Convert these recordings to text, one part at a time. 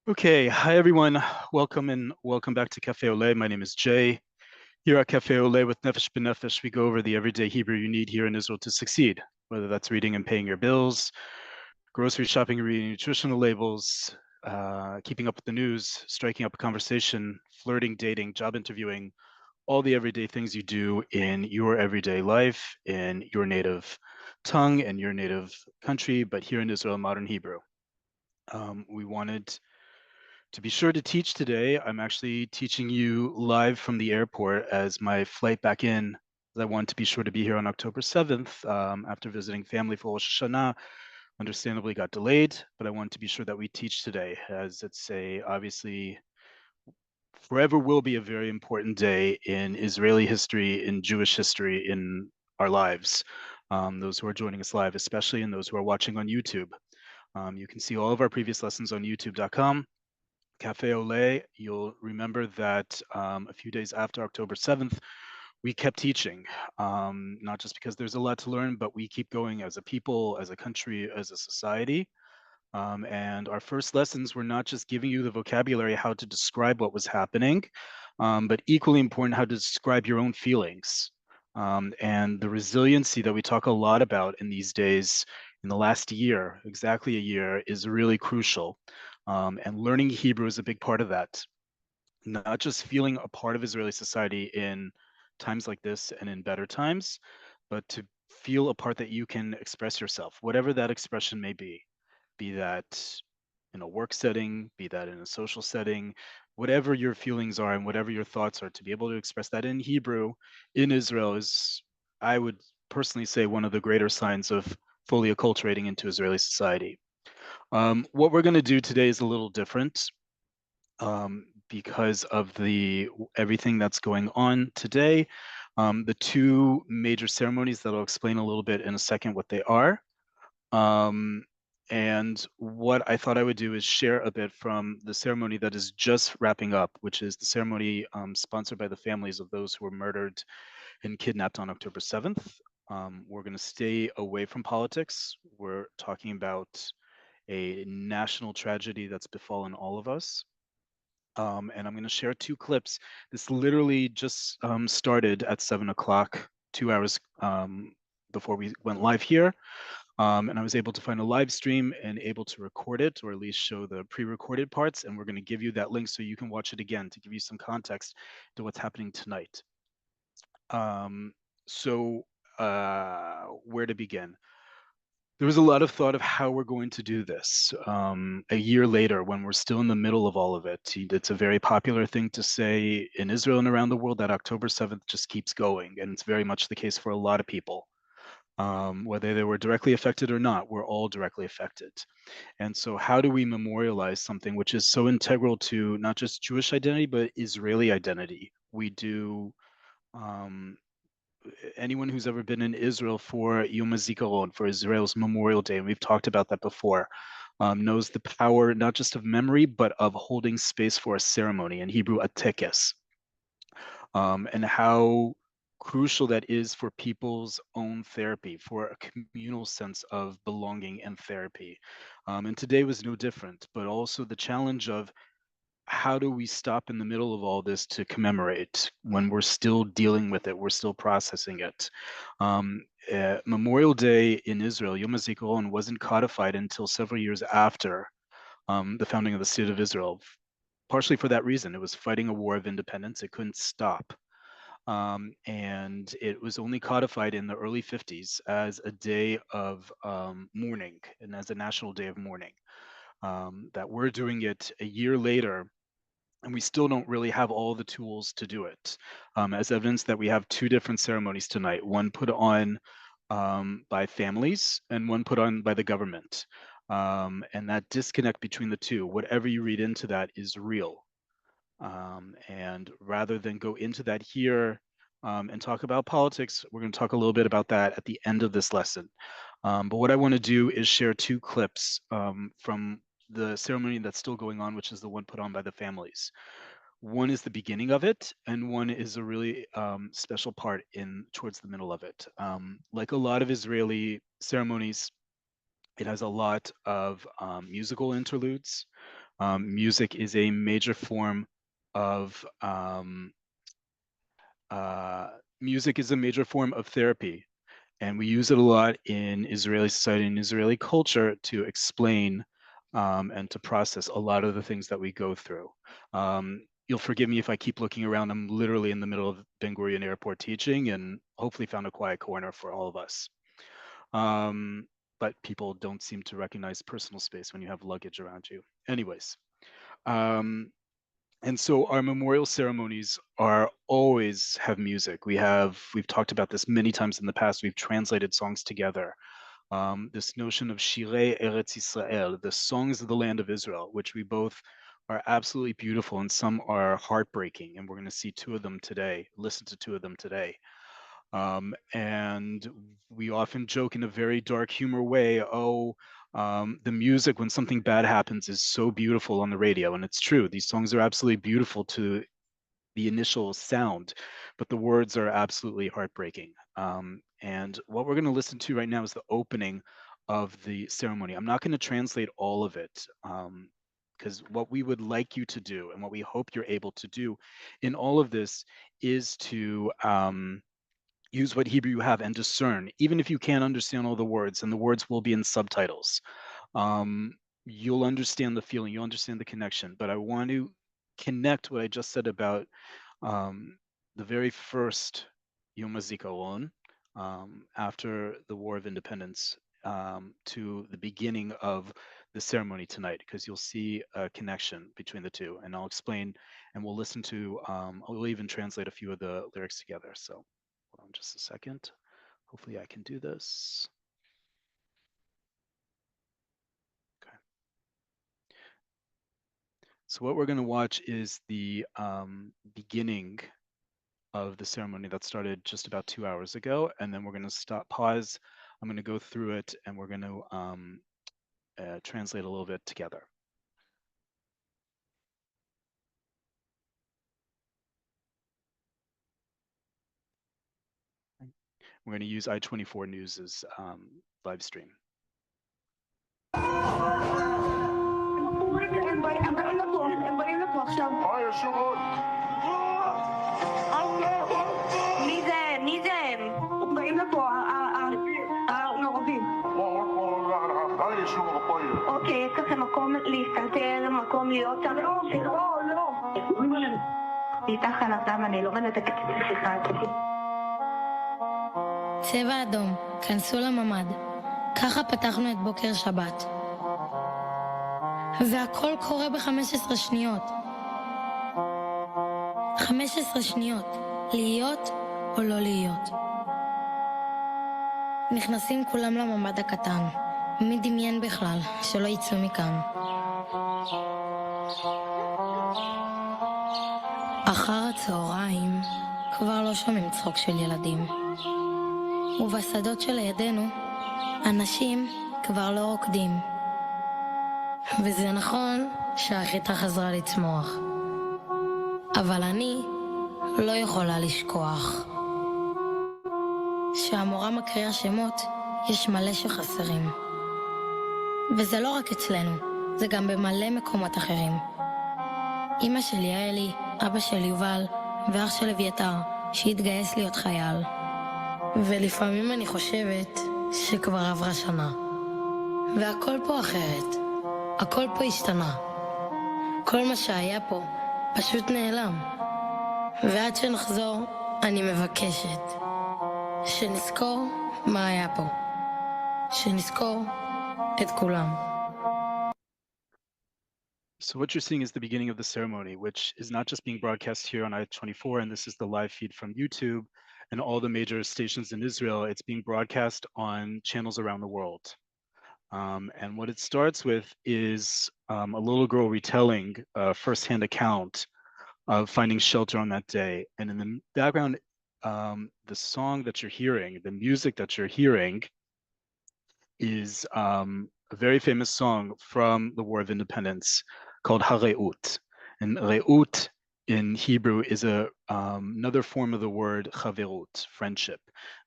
Okay, hi everyone. Welcome back to Cafe Oleh. My name is Jay. Here at Cafe Oleh with Nefesh B'Nefesh, we go over the everyday Hebrew you need here in Israel to succeed, whether that's reading and paying your bills, grocery shopping and reading nutritional labels, keeping up with the news, striking up a conversation, flirting, dating, job interviewing, all the everyday things you do in your everyday life, in your native tongue and your native country, but here in Israel, modern Hebrew. We wanted to be sure to teach today. I'm actually teaching you live from the airport as my flight back in. I want to be sure to be here on October 7th after visiting family for Rosh Hashanah. Understandably got delayed, but I want to be sure that we teach today as it's obviously forever will be a very important day in Israeli history, in Jewish history, in our lives. Those who are joining us live, especially, and those who are watching on YouTube. You can see all of our previous lessons on youtube.com. Cafe Oleh, you'll remember that a few days after October 7th, we kept teaching, not just because there's a lot to learn, but we keep going as a people, as a country, as a society. And our first lessons were not just giving you the vocabulary, how to describe what was happening, but equally important, how to describe your own feelings. And the resiliency that we talk a lot about in these days, in the last year, exactly a year, is really crucial. And learning Hebrew is a big part of that. Not just feeling a part of Israeli society in times like this and in better times, but to feel a part that you can express yourself, whatever that expression may be that in a work setting, be that in a social setting, whatever your feelings are and whatever your thoughts are, to be able to express that in Hebrew in Israel is, I would personally say, one of the greater signs of fully acculturating into Israeli society. What we're going to do today is a little different because of the everything that's going on today. The two major ceremonies that I'll explain a little bit in a second what they are. Um, and what I thought I would do is share a bit from the ceremony that is just wrapping up, which is the ceremony sponsored by the families of those who were murdered and kidnapped on October 7th. We're going to stay away from politics. We're talking about a national tragedy that's befallen all of us. And I'm going to share two clips. This literally just started at 7 o'clock, 2 hours before we went live here. And I was able to find a live stream and able to record it, or at least show the pre-recorded parts. And we're going to give you that link so you can watch it again to give you some context to what's happening tonight. Um, so where to begin? There was a lot of thought of how we're going to do this. A year later, when we're still in the middle of all of it, it's a very popular thing to say in Israel and around the world that October 7th just keeps going. And it's very much the case for a lot of people. Whether they were directly affected or not, we're all directly affected. And so, how do we memorialize something which is so integral to not just Jewish identity, but Israeli identity? We do. Um, Anyone who's ever been in Israel for Yom HaZikaron, for Israel's Memorial Day, and we've talked about that before, knows the power not just of memory, but of holding space for a ceremony, in Hebrew, a tekes, and how crucial that is for people's own therapy, for a communal sense of belonging and therapy. And today was no different, but also the challenge of how do we stop in the middle of all this to commemorate when we're still dealing with it, we're still processing it. Memorial Day in Israel, Yom HaZikaron, wasn't codified until several years after the founding of the State of Israel. Partially for that reason, it was fighting a war of independence. It couldn't stop. And it was only codified in the early 50s as a day of mourning and as a national day of mourning. That we're doing it a year later, and we still don't really have all the tools to do it. As evidence that we have two different ceremonies tonight, one put on by families and one put on by the government. And that disconnect between the two, whatever you read into that, is real. And rather than go into that here and talk about politics, we're going to talk a little bit about that at the end of this lesson. But what I want to do is share two clips from the ceremony that's still going on, which is the one put on by the families. One is the beginning of it, and one is a really special part in towards the middle of it. Like a lot of Israeli ceremonies, it has a lot of musical interludes. Music is a major form of therapy, and we use it a lot in Israeli society and Israeli culture to explain and to process a lot of the things that we go through. You'll forgive me if I keep looking around. I'm literally in the middle of Ben Gurion Airport teaching, and hopefully found a quiet corner for all of us. But people don't seem to recognize personal space when you have luggage around you. Anyways, and so our memorial ceremonies are always have music. We've talked about this many times in the past. We've translated songs together. This notion of Shirei Eretz Yisrael, the songs of the land of Israel, which we both are absolutely beautiful, and some are heartbreaking. And we're going to see two of them today, listen to two of them today. And we often joke in a very dark humor way, the music when something bad happens is so beautiful on the radio. And it's true. These songs are absolutely beautiful to the initial sound, but the words are absolutely heartbreaking. And what we're going to listen to right now is the opening of the ceremony. I'm not going to translate all of it, because what we would like you to do and what we hope you're able to do in all of this is to use what Hebrew you have and discern, even if you can't understand all the words, and the words will be in subtitles. You'll understand the feeling, you'll understand the connection, but I want to connect what I just said about the very first Yom HaZikaron after the War of Independence to the beginning of the ceremony tonight, because you'll see a connection between the two, and I'll explain, and we'll listen to, I'll even translate a few of the lyrics together. So hold on just a second. Hopefully I can do this. Okay. So what we're going to watch is the beginning of the ceremony that started just about 2 hours ago, and then we're going to pause. I'm going to go through it, and we're going to translate a little bit together. We're going to use I-24 News' live stream. אוקיי, יש לכם מקום להסתנתר, מקום להיות שם? לא. איתך על אדם, אני לא מנתקת את השיחה הזאת. צבע אדום, כנסו לממד. ככה פתחנו את בוקר שבת. והכל קורה ב-15 שניות. 15 שניות, להיות או לא להיות. נכנסים כולם לממד הקטן. מי דמיין בכלל שלא יצאו מכאן? אחר הצהריים כבר לא שומעים צחוק של ילדים. ובשדות שלידינו אנשים כבר לא רוקדים. וזה נכון שהחיטה חזרה לצמוח. אבל אני לא יכולה לשכוח. שהמורה מקריאה שמות, יש מלא שחסרים. וזה לא רק אצלנו, זה גם במלא מקומות אחרים. אמא של יעלי, אבא של יובל ואח של אביתר שהתגייס להיות חייל. ולפעמים אני חושבת שכבר עברה שנה. והכל פה אחרת. הכל פה השתנה. כל מה שהיה פה פשוט נעלם. ועד שנחזור אני מבקשת שנזכור מה היה פה. שנזכור את כולם. So what you're seeing is the beginning of the ceremony, which is not just being broadcast here on I-24, and this is the live feed from YouTube and all the major stations in Israel. It's being broadcast on channels around the world. And what it starts with is a little girl retelling a firsthand account of finding shelter on that day. And in the background, the song that you're hearing, the music that you're hearing is a very famous song from the War of Independence called HaReut. And Reut in Hebrew is another form of the word chaverut, friendship.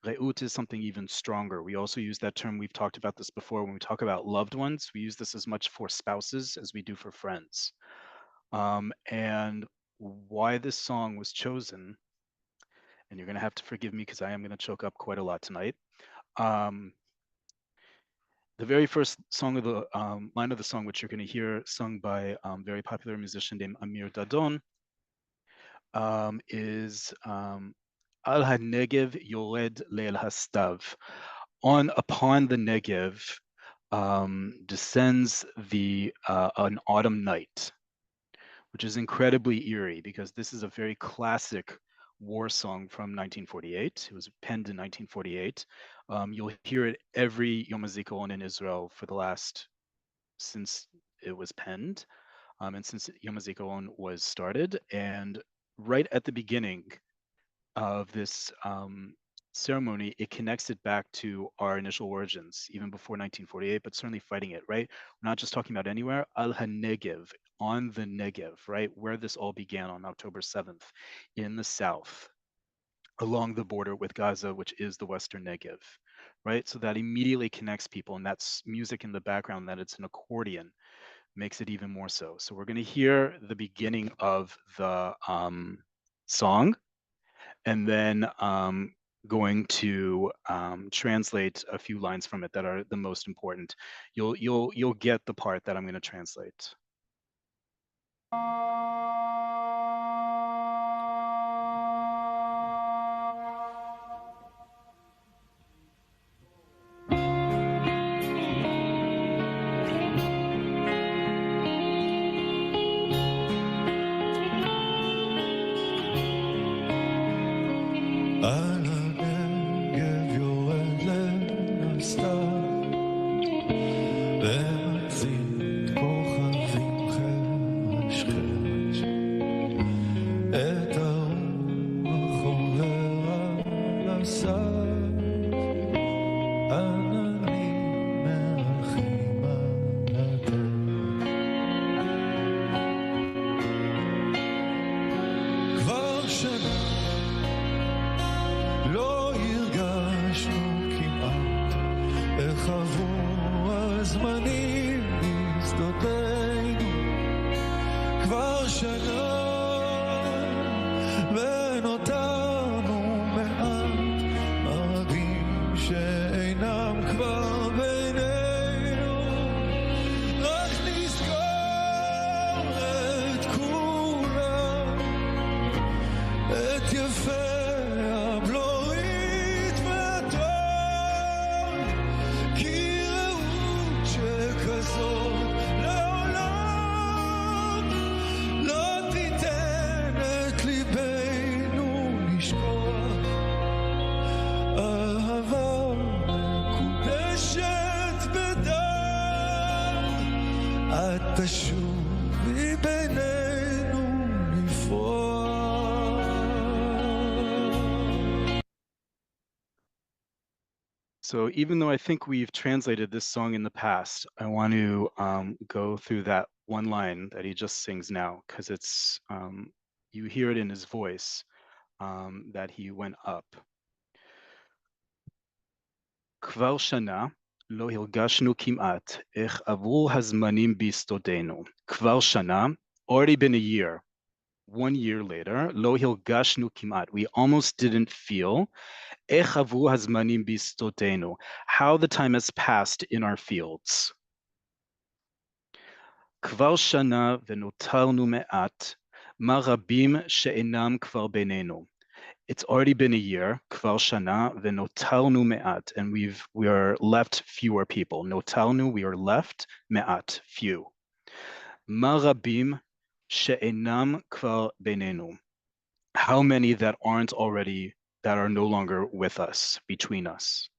Re'ut is something even stronger. We also use that term, we've talked about this before, when we talk about loved ones, we use this as much for spouses as we do for friends. And why this song was chosen, and you're going to have to forgive me because I am going to choke up quite a lot tonight. The very first song of the line of the song, which you're going to hear sung by a very popular musician named Amir Dadon, is Al HaNegev Yored Leil Hastav. Upon the Negev descends an autumn night, which is incredibly eerie because this is a very classic war song from 1948. It was penned in 1948. You'll hear it every Yom HaZikaron in Israel since it was penned, and since Yom HaZikaron was started. And right at the beginning of this ceremony, it connects it back to our initial origins, even before 1948, but certainly fighting it, right? We're not just talking about anywhere, Al HaNegev, on the Negev, right? Where this all began on October 7th in the south, along the border with Gaza, which is the Western Negev, right? So that immediately connects people, and that's music in the background, that it's an accordion, makes it even more so. So we're going to hear the beginning of the song, and then going to translate a few lines from it that are the most important. You'll get the part that I'm going to translate. So even though I think we've translated this song in the past, I want to go through that one line that he just sings now, because it's you hear it in his voice that he went up. כבר שנה לא הרגשנו כמעט איך עברו הזמנים בשדותינו. כבר שנה, already been a year. 1 year later, לא הרגשנו כמעט. We almost didn't feel איך עברו הזמנים בשדותינו. How the time has passed in our fields. כבר שנה ונותרנו מעט, מה רבים שאינם כבר בינינו. It's already been a year, כבר שנה, ונותרנו מעט, and we are left fewer people. נותרנו, we are left, מעט, few. מה רבים שאינם כבר בינינו. How many that are no longer with us, between us.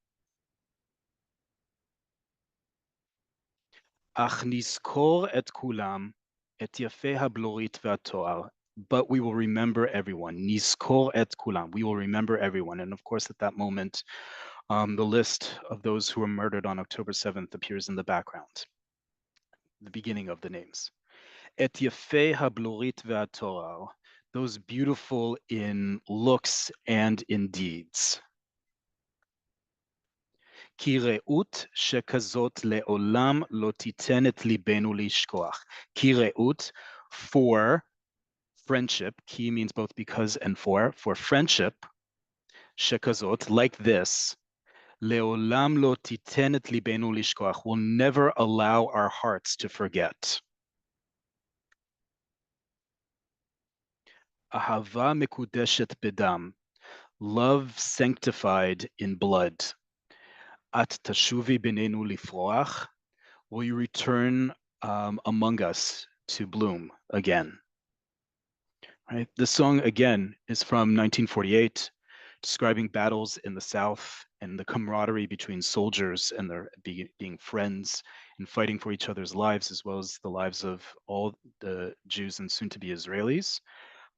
אך נזכור את כולם, את יפי הבלורית והתואר. But we will remember everyone. נזכור את כולם. We will remember everyone. And of course, at that moment, the list of those who were murdered on October 7th appears in the background, the beginning of the names. את יפי הבלורית והתואר, those beautiful in looks and in deeds. כי רעות שכזאת לעולם לא תיתן את ליבנו לשכוח. כי רעות, for friendship, ki means both because and for friendship, שכזאת, like this, לעולם לא תיתן את ליבנו לשכוח, will never allow our hearts to forget. אהבה מקודשת בדם, love sanctified in blood. את תשובי בינינו לפרוח, will you return among us to bloom again? Right? This song, again, is from 1948, describing battles in the South and the camaraderie between soldiers and their being friends and fighting for each other's lives, as well as the lives of all the Jews and soon-to-be Israelis,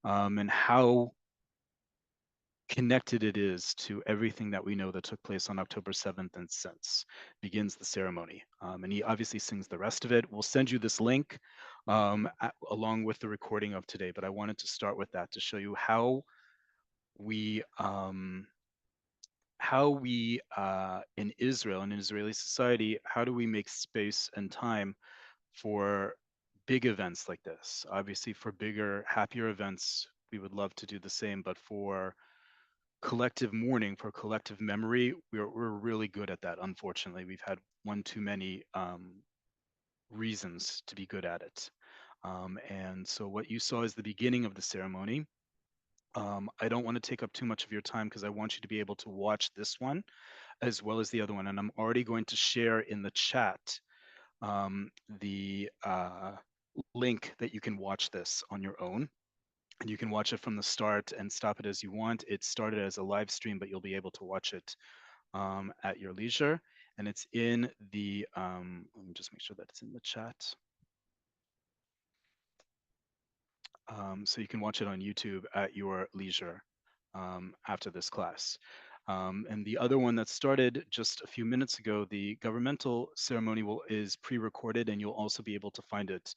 and how connected it is to everything that we know that took place on October 7th and since begins the ceremony. And he obviously sings the rest of it. We'll send you this link along with the recording of today, but I wanted to start with that to show you how we in Israel and in Israeli society, how do we make space and time for big events like this? Obviously, for bigger, happier events, we would love to do the same, but for collective mourning, for collective memory, we're really good at that. Unfortunately, we've had one too many reasons to be good at it. And so what you saw is the beginning of the ceremony. I don't want to take up too much of your time because I want you to be able to watch this one as well as the other one. And I'm already going to share in the chat the link that you can watch this on your own. And you can watch it from the start and stop it as you want. It started as a live stream, but you'll be able to watch it at your leisure. And it's in the, let me just make sure that it's in the chat. So you can watch it on YouTube at your leisure after this class. And the other one that started just a few minutes ago, the governmental ceremony is pre-recorded, and you'll also be able to find it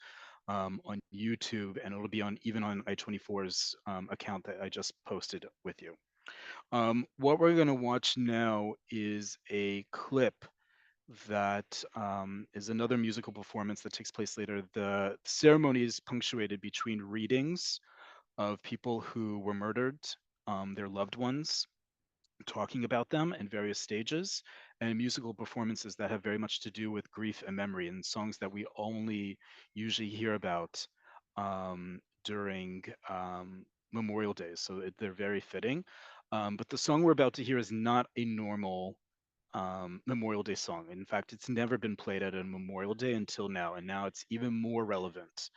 on YouTube, and it'll be on even on I-24's account that I just posted with you. What we're going to watch now is a clip that is another musical performance that takes place later. The ceremony is punctuated between readings of people who were murdered, their loved ones, talking about them in various stages, and musical performances that have very much to do with grief and memory, and songs that we only usually hear about during Memorial Days. So they're very fitting. But the song we're about to hear is not a normal Memorial Day song. In fact, it's never been played at a Memorial Day until now, and now it's even more relevant.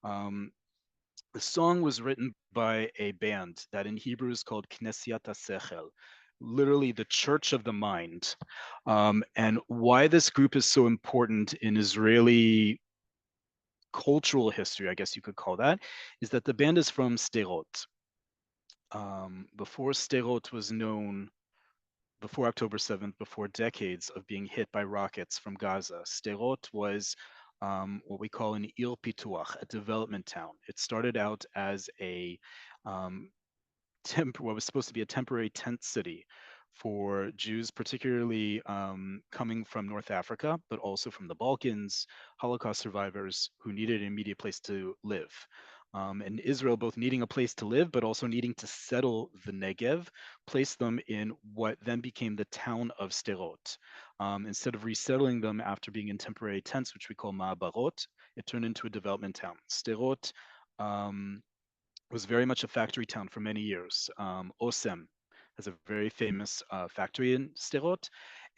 The song was written by a band that in Hebrew is called Knesiat HaSechel, literally the Church of the Mind. And why this group is so important in Israeli cultural history, I guess you could call that, is that the band is from Sderot. Before Sderot was known, before October 7th, before decades of being hit by rockets from Gaza, Sderot was what we call an Ir Pituach, a development town. It started out as a what was supposed to be a temporary tent city for Jews, particularly coming from North Africa, but also from the Balkans, Holocaust survivors who needed an immediate place to live. And Israel, both needing a place to live, but also needing to settle the Negev, placed them in what then became the town of Sderot. Instead of resettling them after being in temporary tents, which we call Ma'abarot, it turned into a development town. Sderot was very much a factory town for many years. Osem has a very famous factory in Sderot,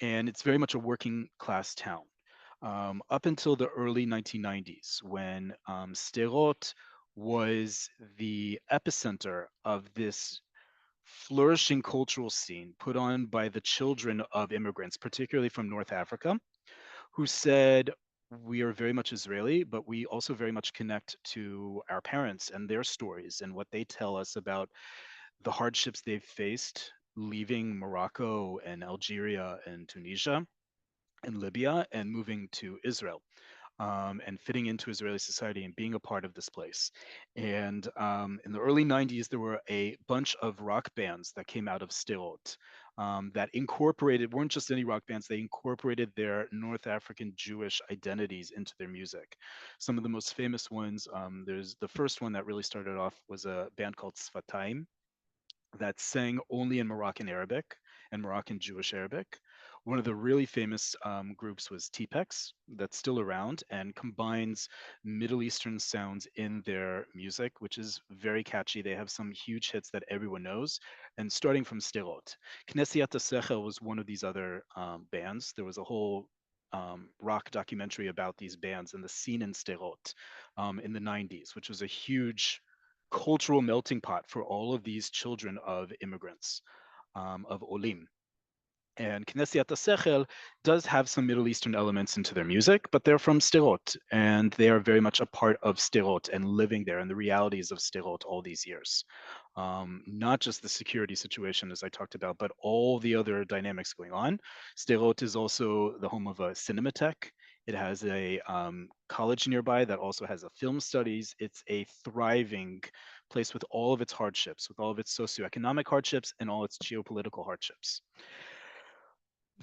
and it's very much a working class town. Up until the early 1990s, when Sderot was the epicenter of this flourishing cultural scene put on by the children of immigrants, particularly from North Africa, who said, we are very much Israeli, but we also very much connect to our parents and their stories and what they tell us about the hardships they've faced leaving Morocco and Algeria and Tunisia and Libya and moving to Israel. and fitting into Israeli society and being a part of this place. And in the early 90s, there were a bunch of rock bands that came out of Sderot that weren't just any rock bands, they incorporated their North African Jewish identities into their music. Some of the most famous ones, there's the first one that really started off was a band called Sfataim that sang only in Moroccan Arabic and Moroccan Jewish Arabic. One of the really famous groups was Tepex, that's still around and combines Middle Eastern sounds in their music, which is very catchy. They have some huge hits that everyone knows, and starting from Sderot. Knesiat Sechel was one of these other bands. There was a whole rock documentary about these bands and the scene in Sderot in the 90s, which was a huge cultural melting pot for all of these children of immigrants, of Olim. And Knesiat Sechel does have some Middle Eastern elements into their music, but they're from Sderot, and they are very much a part of Sderot and living there and the realities of Sderot all these years. Not just the security situation, as I talked about, but all the other dynamics going on. Sderot is also the home of a cinematheque. It has a college nearby that also has a film studies. It's a thriving place with all of its hardships, with all of its socioeconomic hardships and all its geopolitical hardships.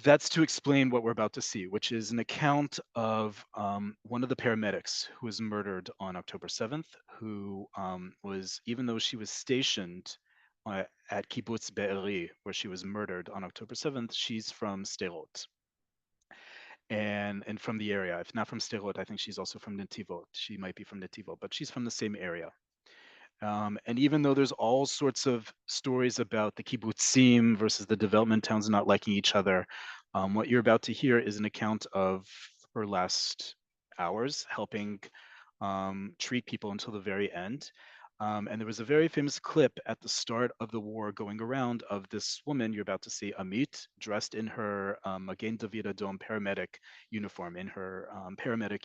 That's to explain what we're about to see, which is an account of one of the paramedics who was murdered on October 7th, who was, even though she was stationed at Kibbutz Be'eri, where she was murdered on October 7th, she's from Sderot and from the area. If not from Sderot, I think she's also from Netivot. She might be from Netivot, but she's from the same area. And even though there's all sorts of stories about the kibbutzim versus the development towns not liking each other, what you're about to hear is an account of her last hours helping treat people until the very end. And there was a very famous clip at the start of the war going around of this woman you're about to see, Amit, dressed in her Magen David Adom paramedic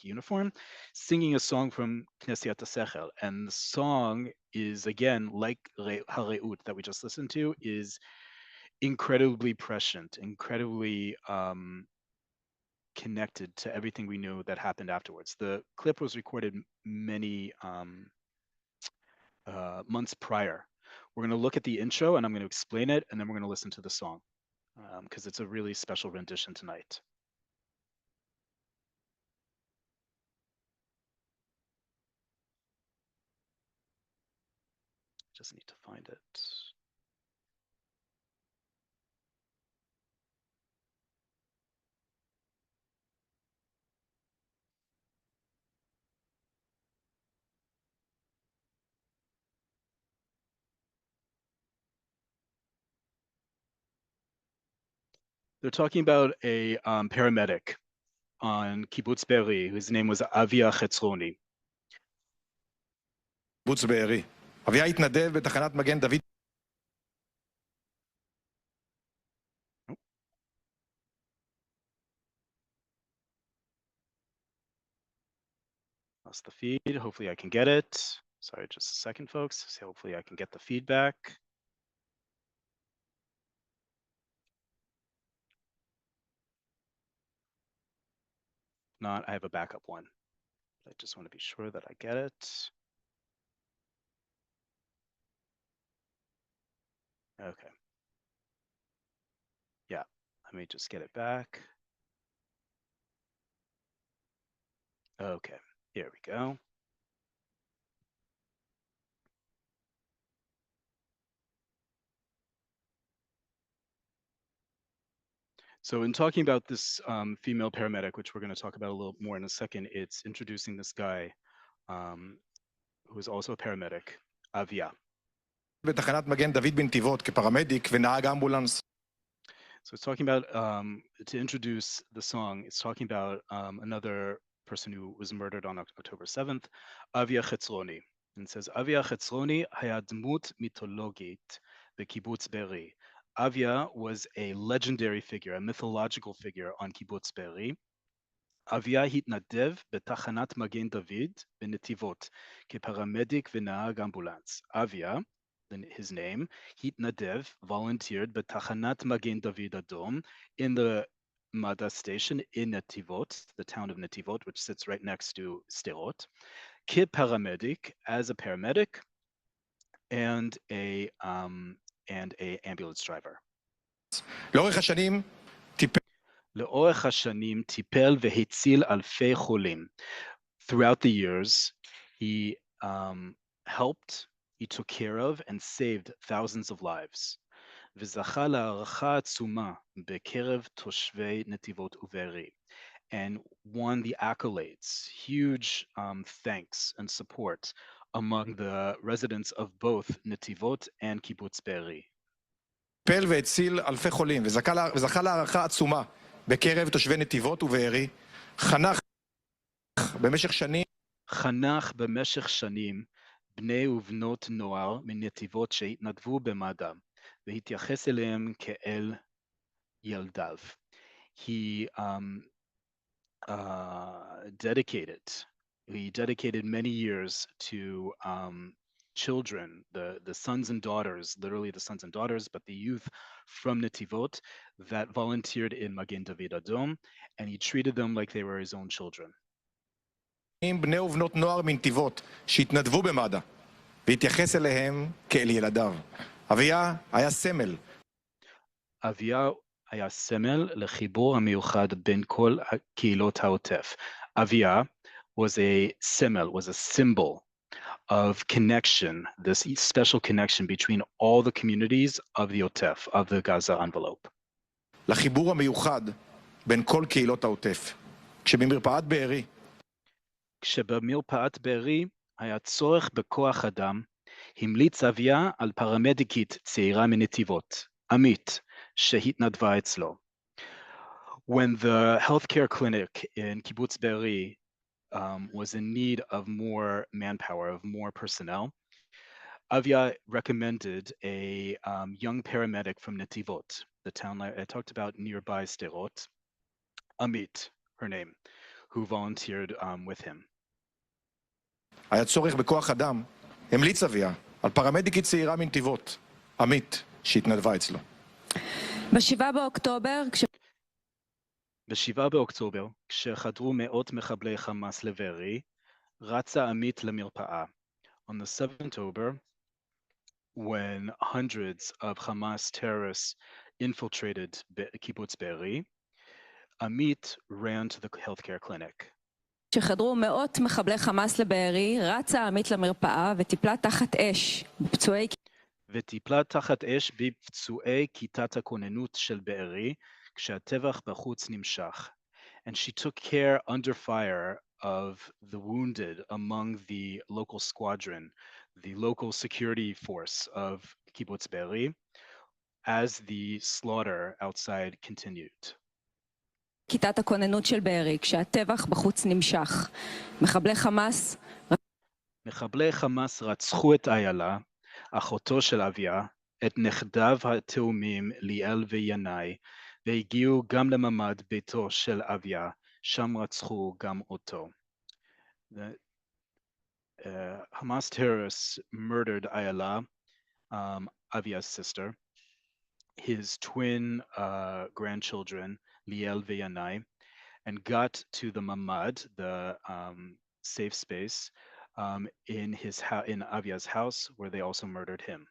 uniform, singing a song from Knesiat Sechel. And the song is, again, like Hareut that we just listened to, is incredibly prescient, incredibly connected to everything we knew that happened afterwards. The clip was recorded many months prior. We're going to look at the intro and I'm going to explain it, and then we're going to listen to the song because it's a really special rendition tonight. Just need to find it. They're talking about a paramedic on Kibbutz Be'eri, whose name was Avia Chetzroni. קיבוץ בארי. אביה התנדב בתחנת מגן דוד. Lost the feed. Hopefully I can get it. Sorry, just a second, folks. So hopefully I can get the feedback. If not, I have a backup one. I just want to be sure that I get it. Okay. Yeah, let me just get it back. Okay, here we go. So in talking about this female paramedic, which we're going to talk about a little more in a second, it's introducing this guy who is also a paramedic, Avia. בתחנת מגן דוד בנתיבות כפרמדיק ונהג אמבולנס. So it's talking about, to introduce the song, it's talking about another person who was murdered on October 7th, Avia Chetzroni. And it says, Avia Chetzroni היה דמות מיתולוגית בקיבוץ בארי. Avia was a legendary figure, a mythological figure on Kibbutz Be'eri. Avia התנדב בתחנת מגן דוד בנתיבות כפרמדיק ונהג אמבולנס. Avia, his name, התנדב, volunteered בתחנת מגן דוד אדום in the Mada station in Netivot, the town of Netivot, which sits right next to Sderot, paramedic, as a paramedic, and a ambulance driver. לאורך השנים טיפל לאורך השנים טיפל והציל אלפי חולים. Throughout the years, he helped, he took care of, and saved thousands of lives. וזכה להערכה עצומה בקרב תושבי נתיבות ובארי, and won the accolades, huge thanks and support among the residents of both Netivot and Kibbutz Be'eri. והציל אלפי חולים, וזכה להערכה עצומה בקרב תושבי נתיבות ובארי, חנך במשך שנים בני ובנות נוער מנתיבות שהתנדבו במד"א, והתייחס אליהם כאל ילדיו. He dedicated many years to children, the sons and daughters, literally the sons and daughters, but the youth from Netivot that volunteered in Magen David Adom, and he treated them like they were his own children. בני ובנות נוער מנתיבות שהתנדבו במד"א, והתייחס אליהם כאל ילדיו. אביה היה סמל. אביה היה סמל לחיבור המיוחד בין כל קהילות העוטף. Avia was a symbol of connection, this special connection between all the communities of the Otef, of the Gaza envelope. לחיבור המיוחד בין כל קהילות העוטף. כשבמרפאת בארי כשבמרפאת בארי היה צורך בכוח אדם, המליץ אביה על פרמדיקית צעירה מנתיבות, עמית, שהתנדבה אצלו. When the healthcare clinic in Kibbutz Be'eri was in need of more manpower, of more personnel, Avia recommended a young paramedic from Netivot, the town I talked about nearby Sderot, Amit, her name, who volunteered with him. היה צורך בכוח אדם, המליץ אביה על פרמדיקית צעירה מנתיבות, עמית, שהתנדבה אצלו. ב-7 באוקטובר, כשחדרו מאות מחבלי חמאס לבארי, רצה עמית למרפאה. On the 7th October, when hundreds of Hamas terrorists infiltrated Kibbutz Be'eri, Amit ran to the healthcare clinic. כשחדרו מאות מחבלי חמאס לבארי, רצה עמית למרפאה וטיפלה תחת אש בפצועי כיתת הכוננות של בארי, כשהטבח בחוץ נמשך. And she took care under fire of the wounded among the local squadron, the local security force of Kibbutz Be'eri, as the slaughter outside continued. כיתת הכוננות של בארי, כשהטבח בחוץ נמשך. מחבלי חמאס רצחו את איילה, אחותו של אביה, את נכדיו התאומים ליאל וינאי, והגיעו גם לממד ביתו של אביה, שם רצחו גם אותו. Hamas terrorists murdered Ayala, Avia's sister, his twin grandchildren, Liel Veyanai, and got to the mamad, the safe space, in Avia's house, where they also murdered him.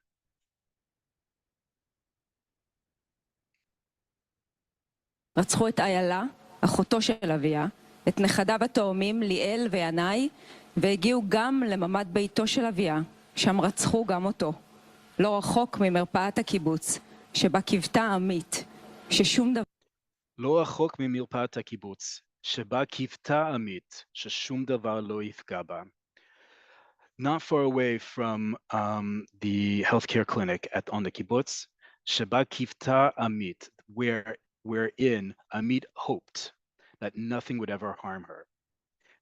רצחו את איילה, אחותו של אביה, את נכדיו התאומים ליאל וינאי, והגיעו גם לממד ביתו של אביה, שם רצחו גם אותו. לא רחוק ממרפאת הקיבוץ, שבה קיוותה עמית, ששום דבר... לא רחוק ממרפאת הקיבוץ, שבה קיוותה עמית, ששום דבר לא יפגע בה. Not far away from the healthcare clinic on the kibbutz, שבה קיוותה עמית, wherein Amit hoped that nothing would ever harm her.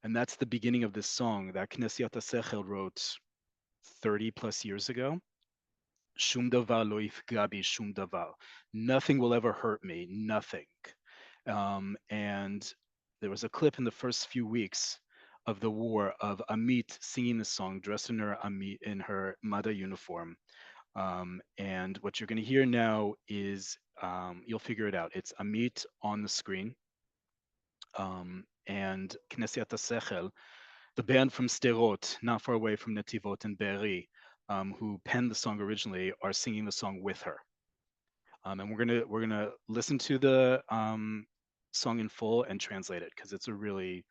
And that's the beginning of this song that Knesiat HaSechel wrote 30 plus years ago. Shum davar lo yifga bi shum davar. Nothing will ever hurt me, nothing. And there was a clip in the first few weeks of the war of Amit singing the song, dressed in her Mada uniform, And what you're going to hear now is, you'll figure it out. It's Amit on the screen, and Knesiat HaSechel, the band from Sderot, not far away from Netivot and Be'eri, who penned the song originally, are singing the song with her. And we're gonna listen to the song in full and translate it, because it's a really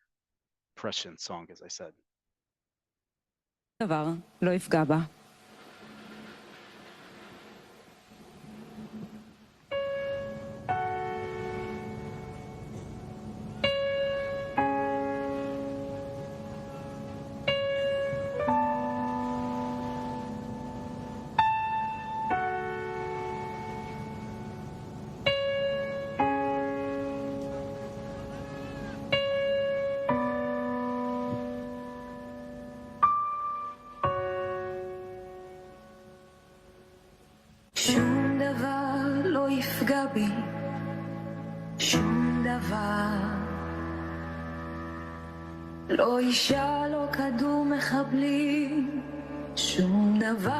prescient song, as I said. דבר לא יפגע בה. שום דבר לא יפגע בי, שום דבר. לא אישה, לא כדור מחבלים, שום דבר.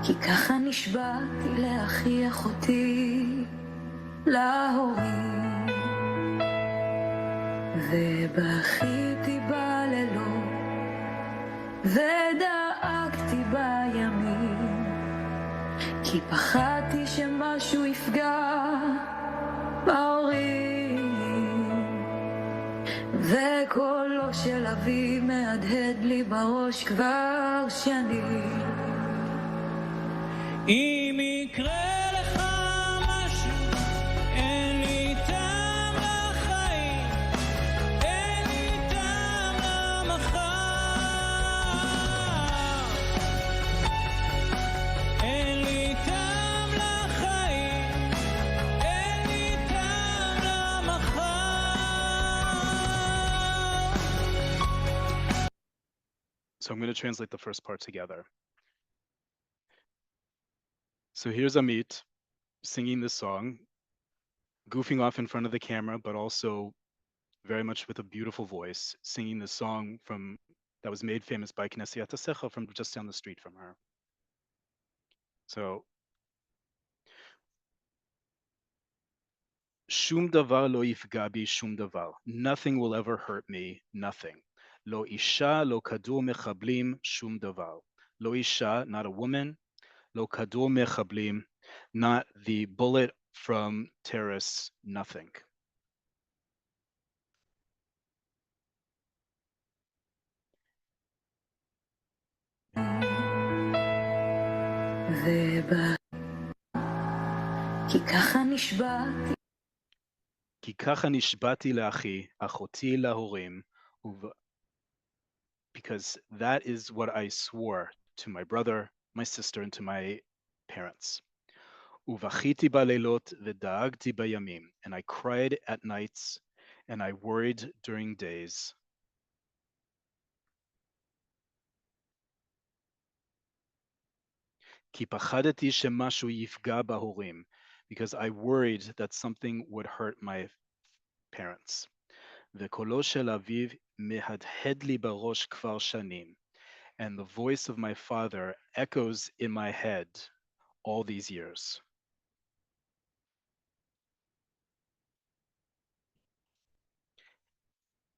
כי ככה נשבעתי לאחי אחותי, להורים. ובכיתי בלילות, ודאגתי בימים, כי פחדתי שמשהו יפגע בהורים. וקולו של אבי מהדהד לי בראש כבר שנים. אם יקרה לך משהו, אין לי טעם לחיים, אין לי טעם למחר. אין לי טעם לחיים, אין לי טעם למחר. So I'm going to translate the first part together. So here's Amit singing this song, goofing off in front of the camera, but also very much with a beautiful voice, singing the song that was made famous by Knesiat HaSechel from just down the street from her. So, Shum davar lo yifga bi shum davar. Nothing will ever hurt me, nothing. Lo isha, lo kadur mechablim, shum davar. Lo isha, not a woman. Lo kadur mechablim, not the bullet from terrorists, nothing. כי ככה נשבעתי. כי ככה נשבעתי לאחי, אחותי להורים, because that is what I swore to my brother, my sister, and to my parents. ובכיתי בלילות ודאגתי בימים, and I cried at nights, and I worried during days. כי פחדתי שמשהו יפגע בהורים, because I worried that something would hurt my parents. וקולו של אביו מהדהד לי בראש כבר שנים, and the voice of my father echoes in my head all these years.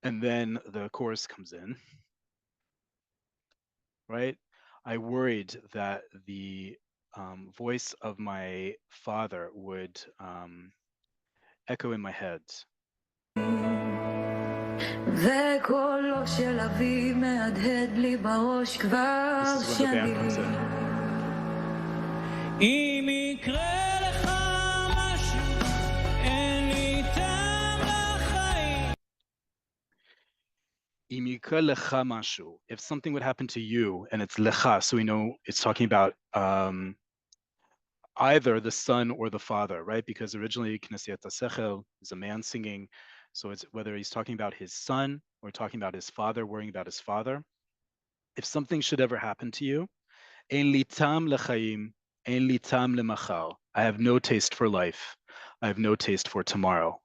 And then the chorus comes in, right? I worried that the voice of my father would echo in my head. וקולו של אבי מהדהד לי בראש כבר This is when the band comes שנים. in. אם יקרה לך משהו, אין לי טעם לחיים. אם יקרה לך משהו, if something would happen to you, and it's lecha, so we know it's talking about either the son or the father, right? Because originally Knesiat HaSechel is a man singing, so it's whether he's talking about his son or talking about his father, worrying about his father. If something should ever happen to you, ein li tam lechaim, ein li tam lemachar. I have no taste for life. I have no taste for tomorrow.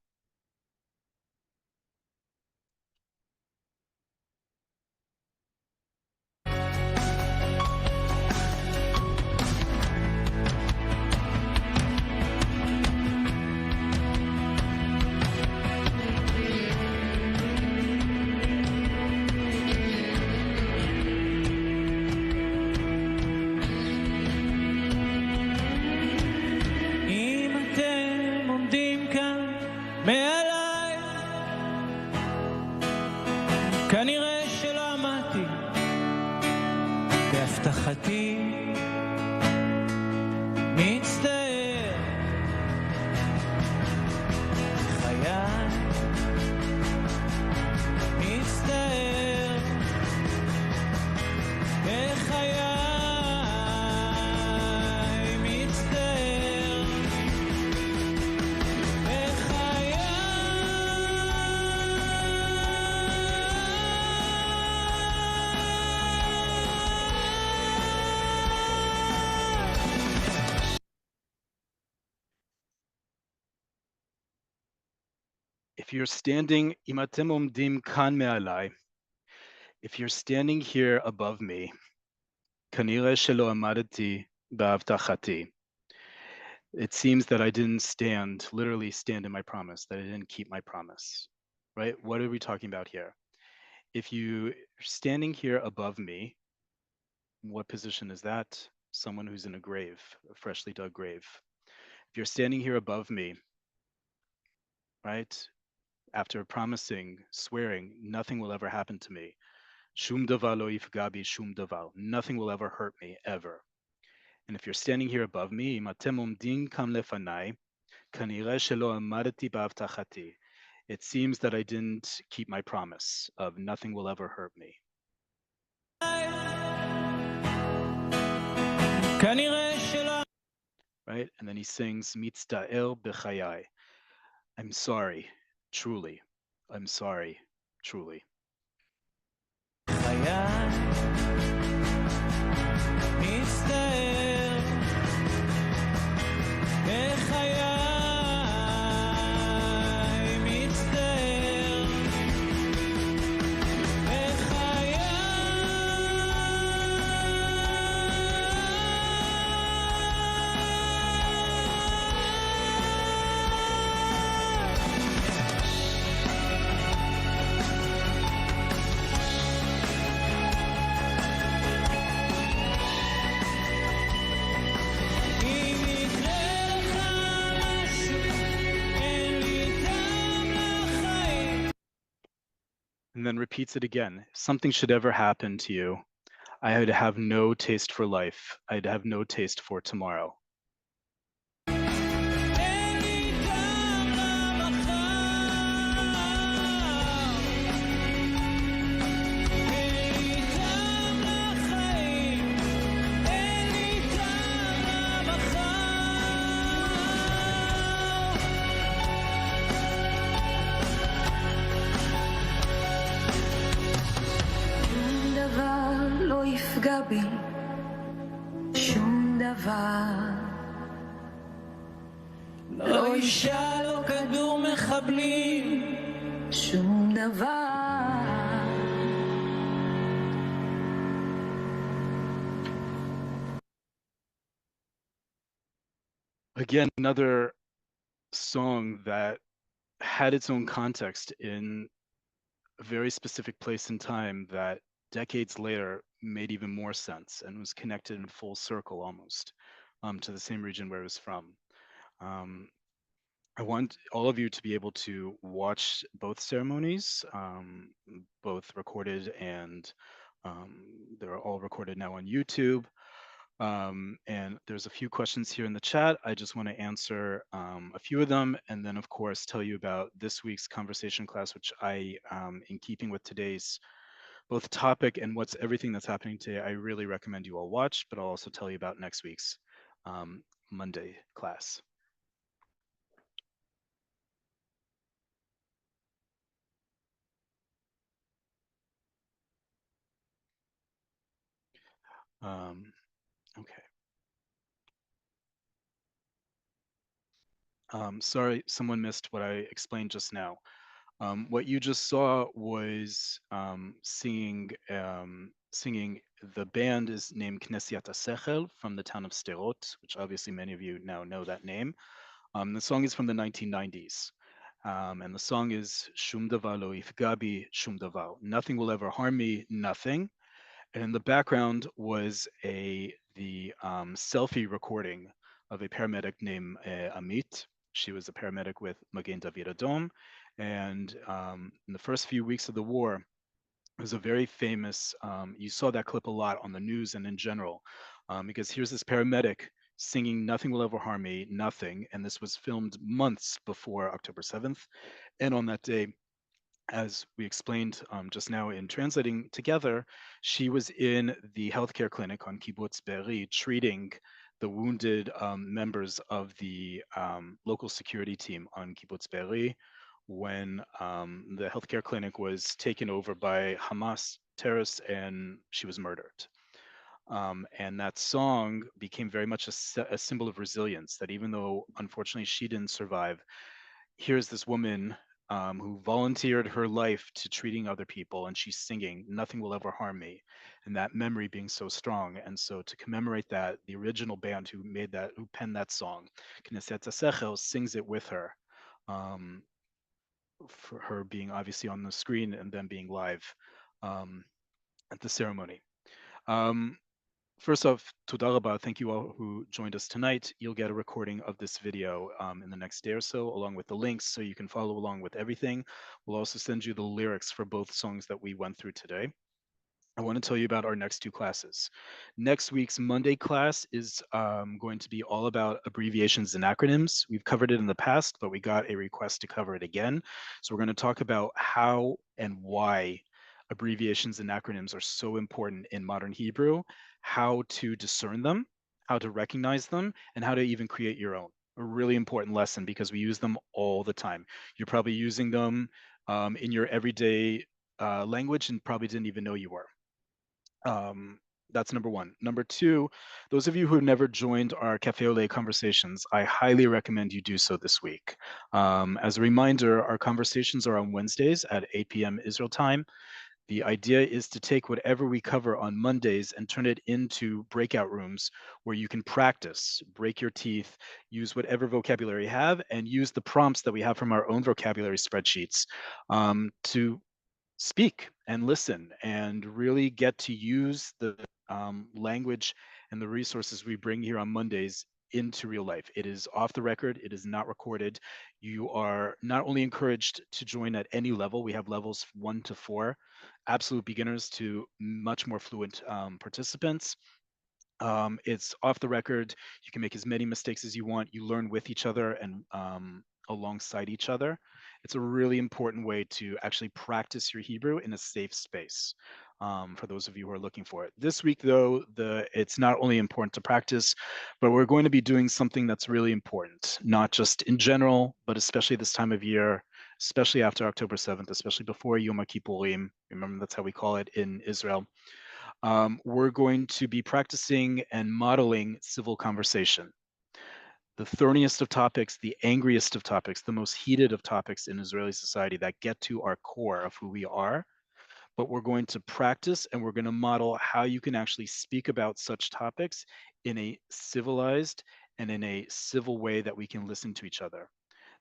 בהבטחתי מצטער חיי מצטער בחיי מצטער בחיי If you're standing, אם אתם עומדים כאן מעליי, if you're standing here above me, כנראה שלא עמדתי בהבטחתי. It seems that I didn't stand, literally stand in my promise, that I didn't keep my promise, right? What are we talking about here? If you're standing here above me, what position is that? Someone who's in a grave, a freshly dug grave. If you're standing here above me, right? After promising, swearing, nothing will ever happen to me. Shum davar lo yifga bi shum davar. Nothing will ever hurt me, ever. And if you're standing here above me, אם אתם עומדים כאן לפניי, כנראה שלא עמדתי בהבטחתי. It seems that I didn't keep my promise of nothing will ever hurt me. כנראה שלא Right? And then he sings, מצטער בחיי. I'm sorry, truly. I'm sorry, truly. חיי מצטער בחיי מצטער בחיי אם יקרה לך משהו אין לי טעם לחיים And then repeats it again. If something should ever happen to you, I'd have no taste for life. I'd have no taste for tomorrow. אין לי טעם למחר אין לי טעם לחיים אין לי טעם למחר שום דבר לא יפגע בי, שום דבר. לא אישה לא כדור מחבלים שום דבר. Again, another song that had its own context in a very specific place and time that decades later made even more sense and was connected in full circle almost to the same region where it was from. I want all of you to be able to watch both ceremonies, both recorded and they're all recorded now on YouTube. And there's a few questions here in the chat. I just want to answer a few of them, and then of course tell you about this week's conversation class, which I, in keeping with today's both topic and what's everything that's happening today, I really recommend you all watch, but I'll also tell you about next week's Monday class. Okay. Sorry, someone missed what I explained just now. What you just saw was singing. The band is named Knesiat HaSechel from the town of Sderot, which obviously many of you now know that name. The song is from the 1990s. And the song is Shum Davar Lo Yifga Bi Shum Davar. Nothing will ever harm me, nothing. And in the background was the selfie recording of a paramedic named Amit. She was a paramedic with Magen David Adom. And in the first few weeks of the war, It was a very famous, you saw that clip a lot on the news and in general, because here's this paramedic singing Nothing Will Ever Harm Me, Nothing. And this was filmed months before October 7th. And on that day, as we explained just now in translating together, she was in the healthcare clinic on Kibbutz Be'eri treating the wounded members of the local security team on Kibbutz Be'eri when the healthcare clinic was taken over by Hamas terrorists and she was murdered. And that song became very much a symbol of resilience, that even though unfortunately she didn't survive, here's this woman who volunteered her life to treating other people, and she's singing "Nothing Will Ever Harm Me," and that memory being so strong. And so, to commemorate that, the original band who penned that song, Knesset Sechel, sings it with her, um, for her being obviously on the screen and then being live um, at the ceremony. Um, First off, Toda Rabba, thank you all who joined us tonight. You'll get a recording of this video in the next day or so, along with the links, so you can follow along with everything. We'll also send you the lyrics for both songs that we went through today. I want to tell you about our next two classes. Next week's Monday class is going to be all about abbreviations and acronyms. We've covered it in the past, but we got a request to cover it again. So we're going to talk about how and why abbreviations and acronyms are so important in modern Hebrew, how to discern them, how to recognize them, and how to even create your own. A really important lesson because we use them all the time. You're probably using them in your everyday language and probably didn't even know you were. That's number one. Number two, those of you who have never joined our Cafe Oleh conversations, I highly recommend you do so this week. As a reminder, our conversations are on Wednesdays at 8 p.m. Israel time. The idea is to take whatever we cover on Mondays and turn it into breakout rooms where you can practice, break your teeth, use whatever vocabulary you have, and use the prompts that we have from our own vocabulary spreadsheets to speak and listen and really get to use the language and the resources we bring here on Mondays into real life. It is off the record, it is not recorded. You are not only encouraged to join at any level, we have levels 1 to 4, absolute beginners to much more fluent participants. It's off the record. You can make as many mistakes as you want. You learn with each other and alongside each other. It's a really important way to actually practice your Hebrew in a safe space for those of you who are looking for it. This week, though, it's not only important to practice, but we're going to be doing something that's really important, not just in general, but especially this time of year, especially after October 7th, especially before Yom Kippurim. Remember, that's how we call it in Israel. We're going to be practicing and modeling civil conversation. The thorniest of topics, the angriest of topics, the most heated of topics in Israeli society that get to our core of who we are. But we're going to practice and we're going to model how you can actually speak about such topics in a civilized and in a civil way that we can listen to each other.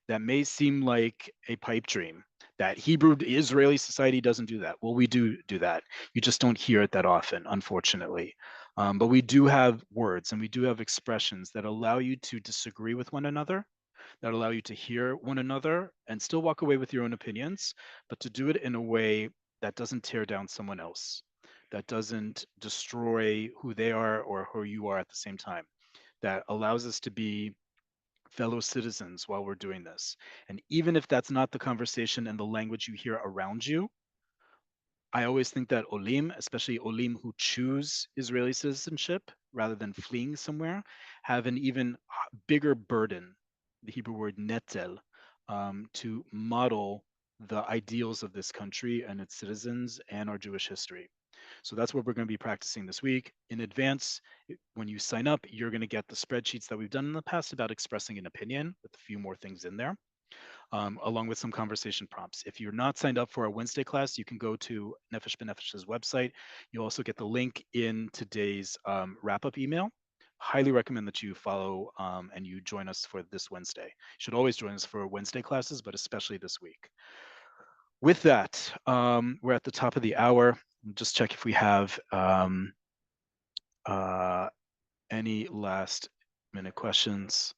That may seem like a pipe dream, that Hebrew Israeli society doesn't do that. Well, we do that. You just don't hear it that often, unfortunately. But we do have words and we do have expressions that allow you to disagree with one another, that allow you to hear one another and still walk away with your own opinions, but to do it in a way that doesn't tear down someone else, that doesn't destroy who they are or who you are at the same time, that allows us to be fellow citizens while we're doing this. And even if that's not the conversation and the language you hear around you, I always think that Olim, especially Olim who choose Israeli citizenship rather than fleeing somewhere, have an even bigger burden, the Hebrew word netel, to model the ideals of this country and its citizens and our Jewish history. So that's what we're going to be practicing this week. In advance, when you sign up, you're going to get the spreadsheets that we've done in the past about expressing an opinion with a few more things in there, along with some conversation prompts. If you're not signed up for our Wednesday class, you can go to Nefesh B'Nefesh's website. You'll also get the link in today's wrap-up email. Highly recommend that you follow and you join us for this Wednesday. You should always join us for Wednesday classes, but especially this week. With that, we're at the top of the hour. Just check if we have any last minute questions.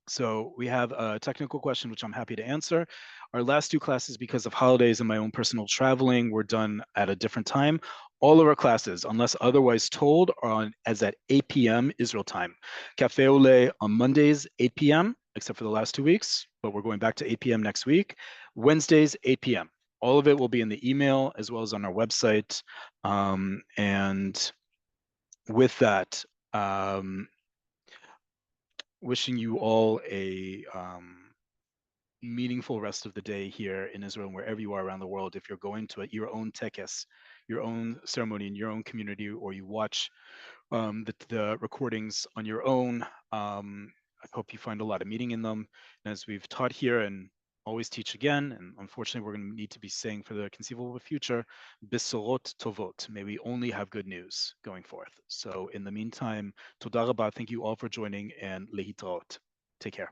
So we have a technical question, which I'm happy to answer. Our last two classes, because of holidays and my own personal traveling, were done at a different time. All of our classes, unless otherwise told, are on as at 8 p.m. Israel time. Cafe Oleh on Mondays, 8 p.m., except for the last 2 weeks, but we're going back to 8 p.m. next week. Wednesdays, 8 p.m. All of it will be in the email as well as on our website. And with that, wishing you all a meaningful rest of the day here in Israel and wherever you are around the world. If you're going to your own tekes, your own ceremony in your own community, or you watch the recordings on your own, I hope you find a lot of meaning in them. And as we've taught here and always teach again, and unfortunately we're going to need to be saying for the conceivable future, Besorot tovot. May we only have good news going forth. So in the meantime, toda rabah, thank you all for joining, and lehitraot. Take care.